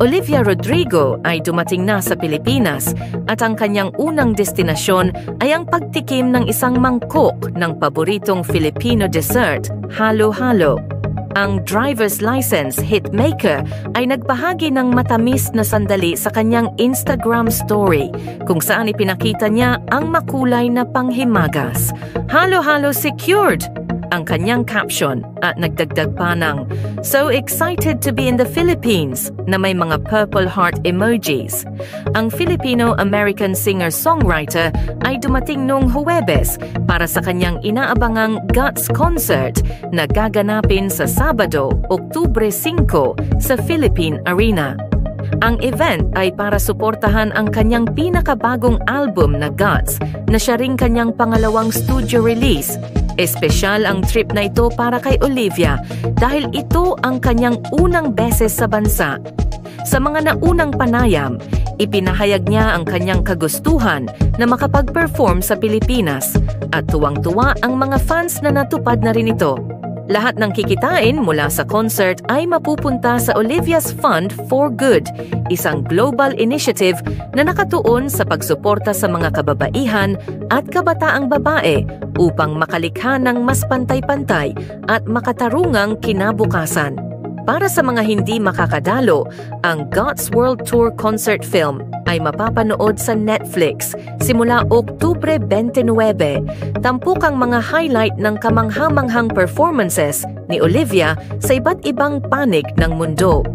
Olivia Rodrigo ay dumating na sa Pilipinas at ang kanyang unang destinasyon ay ang pagtikim ng isang mangkok ng paboritong Filipino dessert, halo-halo. Ang driver's license hitmaker ay nagbahagi ng matamis na sandali sa kanyang Instagram story kung saan ipinakita niya ang makulay na panghimagas. Halo-halo secured! Ang kanyang caption at nagdagdag pa ng "So excited to be in the Philippines" na may mga purple heart emojis. Ang Filipino-American singer-songwriter ay dumating noong Huwebes para sa kanyang inaabangang Guts concert na gaganapin sa Sabado, Oktubre 5 sa Philippine Arena. Ang event ay para suportahan ang kanyang pinakabagong album na Guts na siya ring kanyang pangalawang studio release. Espesyal ang trip na ito para kay Olivia dahil ito ang kanyang unang beses sa bansa. Sa mga naunang panayam, ipinahayag niya ang kanyang kagustuhan na makapag-perform sa Pilipinas at tuwang-tuwa ang mga fans na natupad na rin ito. Lahat ng kikitain mula sa concert ay mapupunta sa Olivia's Fund for Good, isang global initiative na nakatuon sa pagsuporta sa mga kababaihan at kabataang babae upang makalikha ng mas pantay-pantay at makatarungang kinabukasan. Para sa mga hindi makakadalo, ang Guts World Tour concert film ay mapapanood sa Netflix simula Oktubre 29. Tampukang mga highlight ng kamangha-manghang performances ni Olivia sa iba't ibang panig ng mundo.